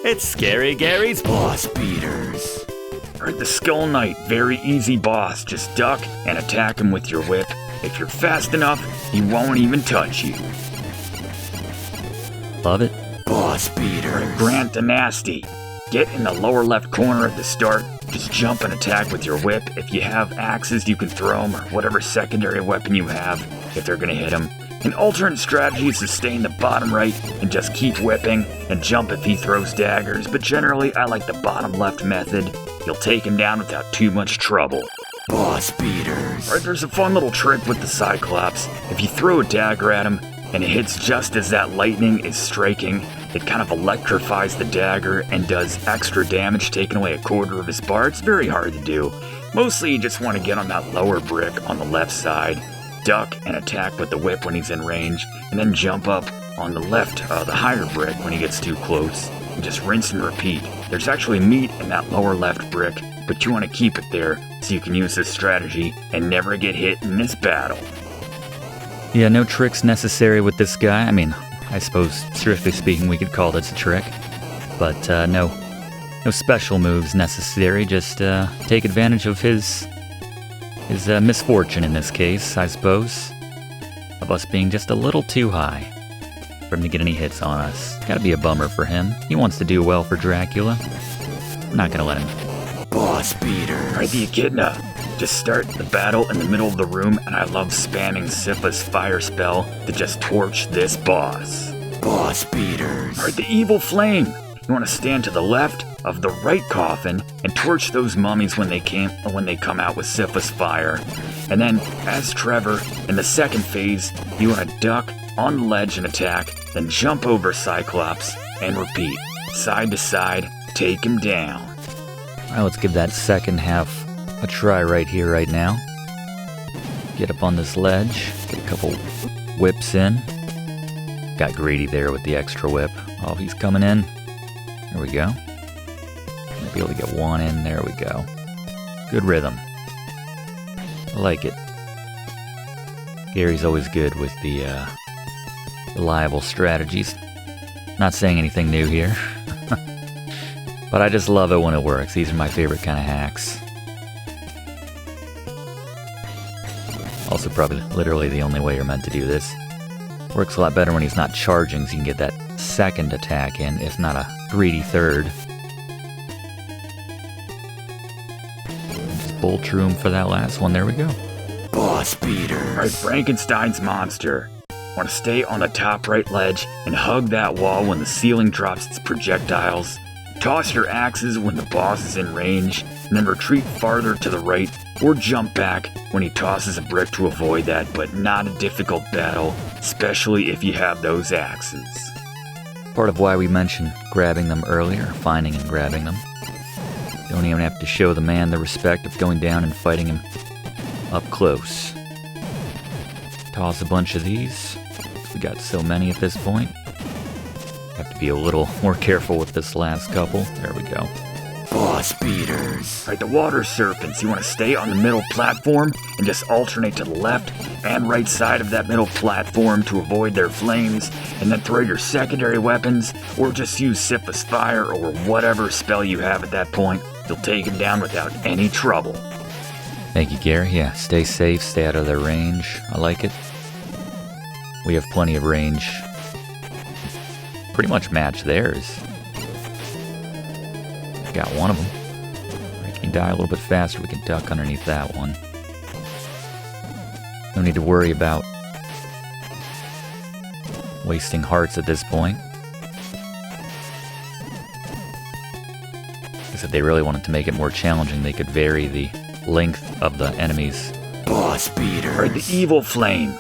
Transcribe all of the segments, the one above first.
It's Scary Gary's Boss Beaters. Alright, the Skull Knight, very easy boss. Just duck and attack him with your whip. If you're fast enough, he won't even touch you. Love it. Boss Beaters. Grant Danasty. Get in the lower left corner at the start. Just jump and attack with your whip. If you have axes, you can throw them, or whatever secondary weapon you have, if they're gonna hit them. An alternate strategy is to stay in the bottom right and just keep whipping and jump if he throws daggers, but generally I like the bottom left method. You'll take him down without too much trouble. Boss Beaters. Alright, there's a fun little trick with the Cyclops. If you throw a dagger at him and it hits just as that lightning is striking, it kind of electrifies the dagger and does extra damage, taking away a quarter of his bar. It's very hard to do. Mostly you just want to get on that lower brick on the left side, duck and attack with the whip when he's in range, and then jump up on the left, the higher brick when he gets too close, and just rinse and repeat. There's actually meat in that lower left brick, but you want to keep it there so you can use this strategy and never get hit in this battle. Yeah, no tricks necessary with this guy. I mean, I suppose, strictly speaking, we could call this a trick. But no special moves necessary. Just take advantage of his misfortune in this case, I suppose, of us being just a little too high for him to get any hits on us. Gotta be a bummer for him. He wants to do well for Dracula. I'm not gonna let him. Boss Beaters. Alright, the Echidna. Just start the battle in the middle of the room, and I love spamming Sypha's fire spell to just torch this boss. Boss Beaters. Alright, the Evil Flame. You want to stand to the left of the right coffin and torch those mummies when they come out with Sypha's fire. And then, as Trevor, in the second phase, you want to duck on the ledge and attack, then jump over Cyclops and repeat. Side to side, take him down. Alright, let's give that second half a try right here, right now. Get up on this ledge, get a couple whips in. Got greedy there with the extra whip. Oh, he's coming in. There we go. Might be able to get one in. There we go. Good rhythm. I like it. Gary's always good with the reliable strategies. Not saying anything new here. But I just love it when it works. These are my favorite kind of hacks. Also probably literally the only way you're meant to do this. Works a lot better when he's not charging, so you can get that second attack in, if not a greedy third. And just bolt through him for that last one. There we go. Boss Beaters. Alright, Frankenstein's monster. Want to stay on the top right ledge and hug that wall when the ceiling drops its projectiles. Toss your axes when the boss is in range, and then retreat farther to the right, or jump back when he tosses a brick to avoid that, but not a difficult battle, especially if you have those axes. Part of why we mentioned grabbing them earlier, finding and grabbing them. Don't even have to show the man the respect of going down and fighting him up close. Toss a bunch of these. We got so many at this point. Have to be a little more careful with this last couple. There we go. Boss Beaters. Alright, the water serpents. You want to stay on the middle platform and just alternate to the left and right side of that middle platform to avoid their flames, and then throw your secondary weapons, or just use Sypha's fire or whatever spell you have at that point. You'll take him down without any trouble. Thank you, Gary. Yeah, stay safe, stay out of their range. I like it. We have plenty of range. Pretty much match theirs. Got one of them. We can die a little bit faster. We can duck underneath that one. No need to worry about wasting hearts at this point. If they really wanted to make it more challenging, they could vary the length of the enemies. Boss Beaters. Alright, the Evil Flame.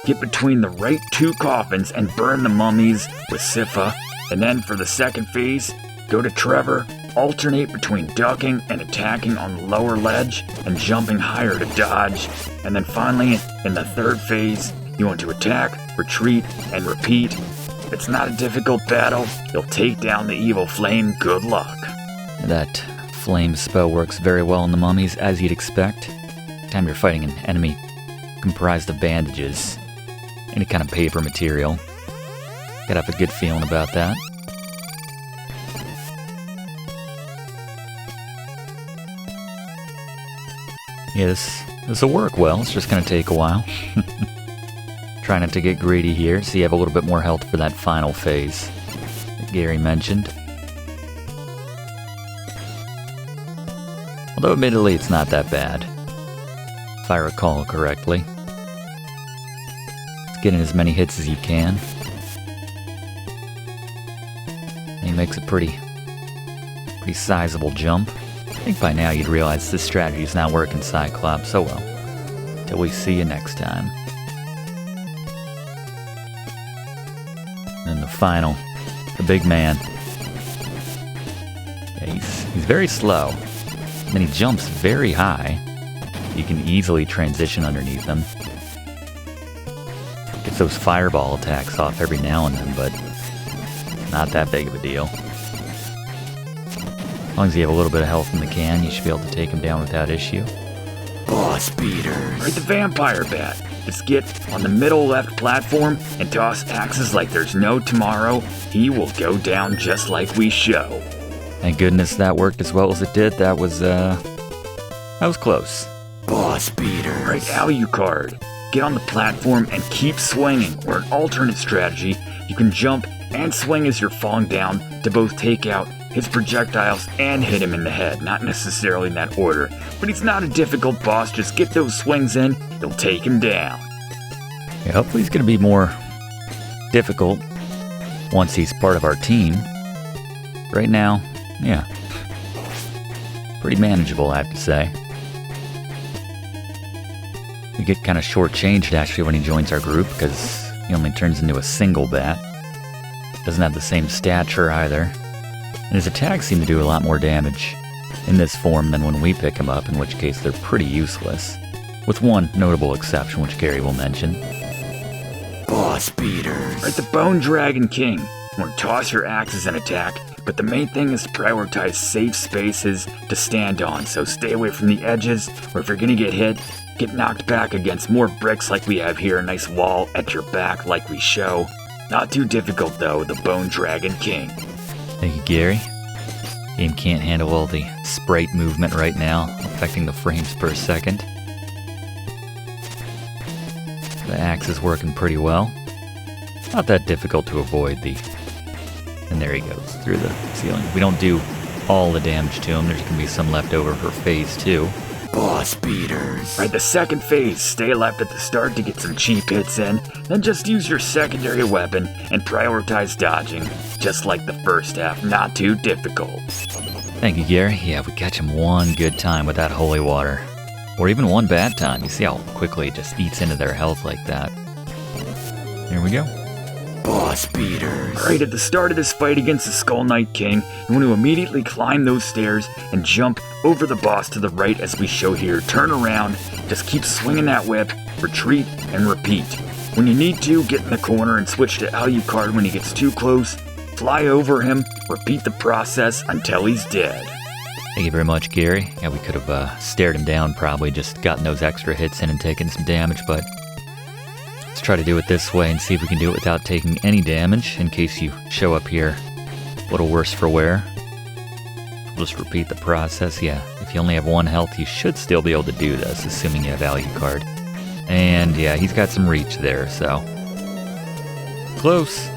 Get between the right two coffins and burn the mummies with Sypha. And then for the second phase, go to Trevor, alternate between ducking and attacking on the lower ledge and jumping higher to dodge. And then finally, in the third phase, you want to attack, retreat, and repeat. It's not a difficult battle. You'll take down the Evil Flame. Good luck. That flame spell works very well in the mummies, as you'd expect. Anytime you're fighting an enemy comprised of bandages, any kind of paper material, gotta have a good feeling about that. Yeah, this will work well. It's just going to take a while. Try not to get greedy here, so you have a little bit more health for that final phase that Gary mentioned. Although admittedly, it's not that bad, if I recall correctly. Let's get in as many hits as you can. And he makes a pretty sizable jump. I think by now you'd realize this strategy is not working, Cyclops. Oh well. Till we see you next time. And the final, the big man. Yeah, he's very slow. And then he jumps very high. You can easily transition underneath him. Gets those fireball attacks off every now and then, but not that big of a deal. As long as you have a little bit of health in the can, you should be able to take him down without issue. Boss beaters. Right, the vampire bat. Just get on the middle left platform and toss axes like there's no tomorrow. He will go down just like we show. Thank goodness that worked as well as it did. That was close. Boss beaters. Right, Alucard. Get on the platform and keep swinging. Or an alternate strategy, you can jump and swing as you're falling down to both take out his projectiles and hit him in the head. Not necessarily in that order, but he's not a difficult boss. Just get those swings in, you'll take him down. Yeah, hopefully he's going to be more difficult once he's part of our team. Right now, yeah, pretty manageable, I have to say. We get kind of shortchanged actually when he joins our group because he only turns into a single bat. Doesn't have the same stature either. And his attacks seem to do a lot more damage in this form than when we pick him up, in which case they're pretty useless. With one notable exception, which Gary will mention. Boss beaters. Right, the Bone Dragon King. You want to toss your axes and attack, but the main thing is to prioritize safe spaces to stand on, so stay away from the edges, or if you're going to get hit, get knocked back against more bricks like we have here, a nice wall at your back like we show. Not too difficult though, the Bone Dragon King. Thank you, Gary. Game can't handle all the sprite movement right now, affecting the frames per second. The axe is working pretty well. Not that difficult to avoid the... And there he goes, through the ceiling. We don't do all the damage to him. There's going to be some left over for phase 2. Boss beaters. Right, the second phase, stay left at the start to get some cheap hits in, then just use your secondary weapon and prioritize dodging, just like the first half, not too difficult. Thank you, Gary. Yeah, we catch him one good time with that holy water. Or even one bad time. You see how quickly it just eats into their health like that. Here we go. Boss beaters. Right, at the start of this fight against the Skull Knight King, you want to immediately climb those stairs and jump over the boss to the right as we show here. Turn around, just keep swinging that whip, retreat, and repeat. When you need to, get in the corner and switch to Alucard when he gets too close. Fly over him, repeat the process until he's dead. Thank you very much, Gary. Yeah, we could have stared him down, probably just gotten those extra hits in and taken some damage, but let's try to do it this way and see if we can do it without taking any damage, in case you show up here a little worse for wear. We'll just repeat the process. Yeah, if you only have 1 health, you should still be able to do this, assuming you have Alucard. And yeah, he's got some reach there, so... Close.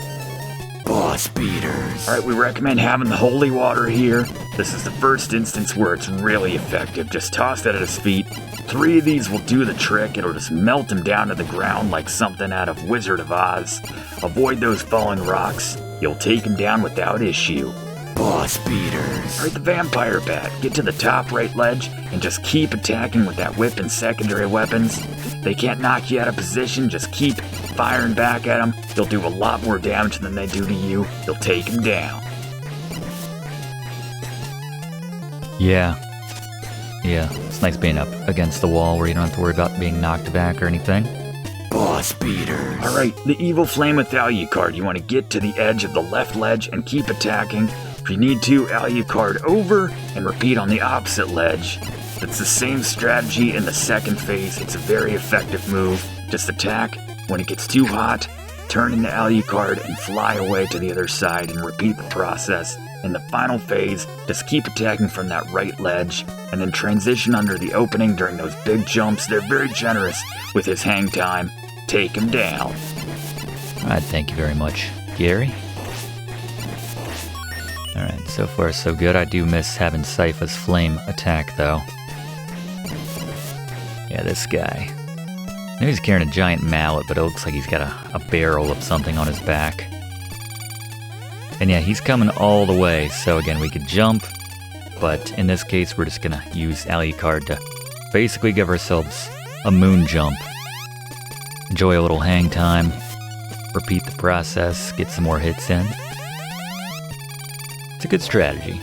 Boss beaters. Alright, we recommend having the holy water here. This is the first instance where it's really effective. Just toss that at his feet. 3 of these will do the trick. It'll just melt him down to the ground like something out of Wizard of Oz. Avoid those falling rocks. You'll take him down without issue. Boss beaters. Alright, the vampire bat. Get to the top right ledge and just keep attacking with that whip and secondary weapons. They can't knock you out of position, just keep firing back at them. They'll do a lot more damage than they do to you. You'll take them down. Yeah, it's nice being up against the wall where you don't have to worry about being knocked back or anything. Boss beaters. Alright, the evil flame with Alucard. You want to get to the edge of the left ledge and keep attacking. If you need to, Alucard over and repeat on the opposite ledge. It's the same strategy in the second phase. It's a very effective move. Just attack. When it gets too hot, turn into Alucard and fly away to the other side and repeat the process In the final phase, just keep attacking from that right ledge, and then transition under the opening during those big jumps. They're very generous with his hang time. Take him down. Alright, thank you very much, Gary. Alright, so far so good. I do miss having Sypha's flame attack, though. Yeah, this guy. I know he's carrying a giant mallet, but it looks like he's got a barrel of something on his back. And yeah, he's coming all the way, so again, we could jump, but in this case, we're just gonna use Alucard to basically give ourselves a moon jump. Enjoy a little hang time, repeat the process, get some more hits in. It's a good strategy.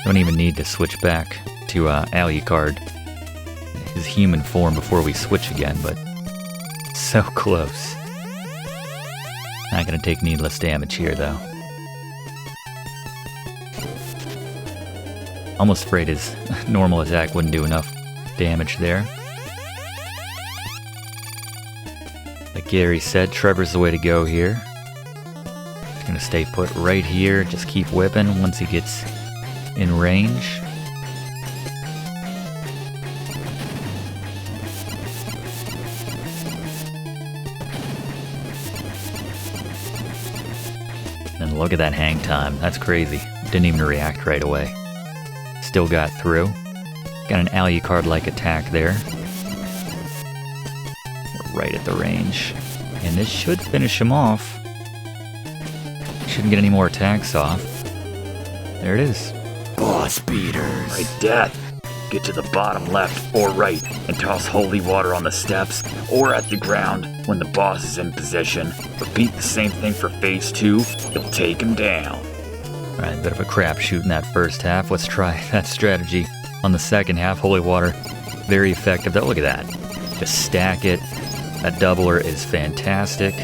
Don't even need to switch back to Alucard, his human form, before we switch again, but so close. Not gonna take needless damage here, though. Almost afraid his normal attack wouldn't do enough damage there. Like Gary said, Trevor's the way to go here. He's gonna stay put right here, just keep whipping once he gets in range. And look at that hang time, that's crazy. Didn't even react right away. Still got through. Got an Alucard-like attack there. Right at the range. And this should finish him off. Shouldn't get any more attacks off. There it is. Boss beaters. Right, Death. Get to the bottom left or right and toss holy water on the steps or at the ground when the boss is in position. Repeat the same thing for phase 2. You'll take him down. Alright, bit of a crapshoot in that first half. Let's try that strategy on the second half. Holy water, very effective though. Look at that. Just stack it. That doubler is fantastic.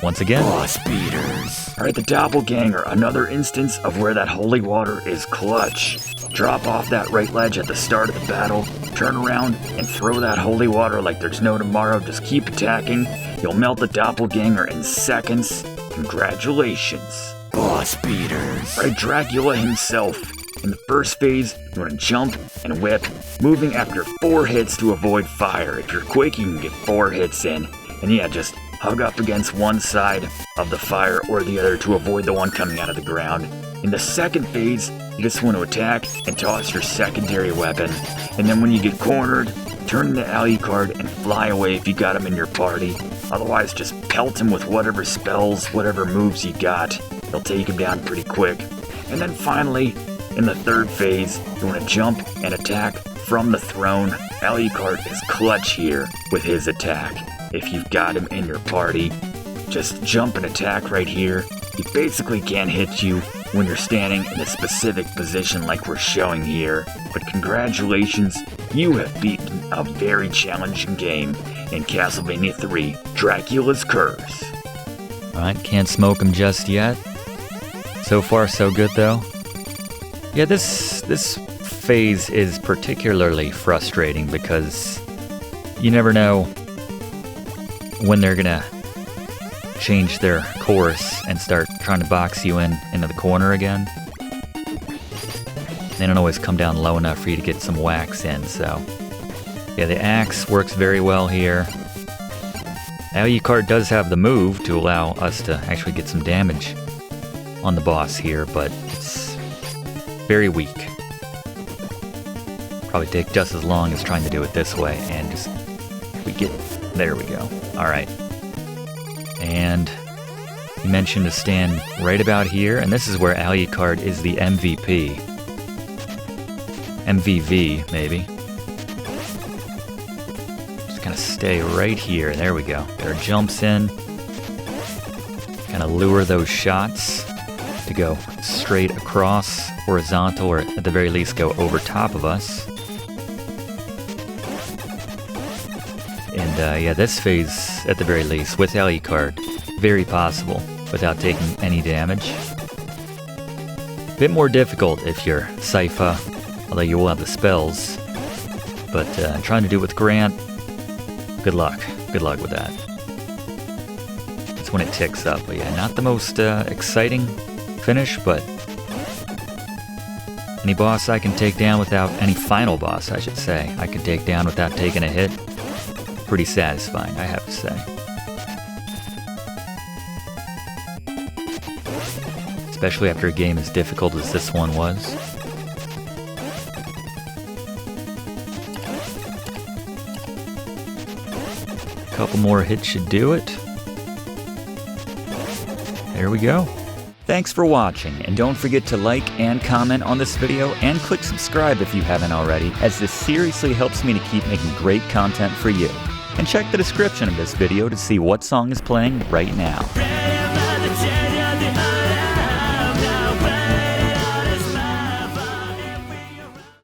Once again. Boss beaters. Alright, the Doppelganger, another instance of where that holy water is clutch. Drop off that right ledge at the start of the battle, turn around, and throw that holy water like there's no tomorrow. Just keep attacking. You'll melt the Doppelganger in seconds. Congratulations. Boss beaters. Right, Dracula himself. In the first phase, you want to jump and whip, moving after 4 hits to avoid fire. If you're quick, you can get 4 hits in. And yeah, just hug up against one side of the fire or the other to avoid the one coming out of the ground. In the second phase, you just want to attack and toss your secondary weapon. And then when you get cornered, turn the Alucard and fly away if you got him in your party. Otherwise, just pelt him with whatever spells, whatever moves you got. They'll take him down pretty quick. And then finally, in the third phase, you want to jump and attack from the throne. Alucard is clutch here with his attack. If you've got him in your party, just jump and attack right here. He basically can't hit you when you're standing in a specific position like we're showing here. But congratulations, you have beaten a very challenging game in Castlevania 3, Dracula's Curse. Alright, can't smoke him just yet. So far so good though. Yeah, this phase is particularly frustrating because you never know when they're gonna change their course and start trying to box you into the corner again. They don't always come down low enough for you to get some whacks in, so yeah, the axe works very well here. Alucard does have the move to allow us to actually get some damage on the boss here, but it's very weak. Probably take just as long as trying to do it this way, and just there we go. Alright. And you mentioned to stand right about here, and this is where Alucard is the MVP. MVV, maybe. Just kind of stay right here. There we go. Get our jumps in. Kind of lure those shots to go straight across, horizontal, or at the very least go over top of us. And yeah, this phase, at the very least, with Alucard, very possible without taking any damage. Bit more difficult if you're Sypha, although you will have the spells. But trying to do it with Grant, good luck. Good luck with that. That's when it ticks up. But yeah, not the most exciting finish, but any boss I can take down without, any final boss I should say, I can take down without taking a hit. Pretty satisfying, I have to say. Especially after a game as difficult as this one was. A couple more hits should do it. There we go. Thanks for watching, and don't forget to like and comment on this video, and click subscribe if you haven't already, as this seriously helps me to keep making great content for you. And check the description of this video to see what song is playing right now.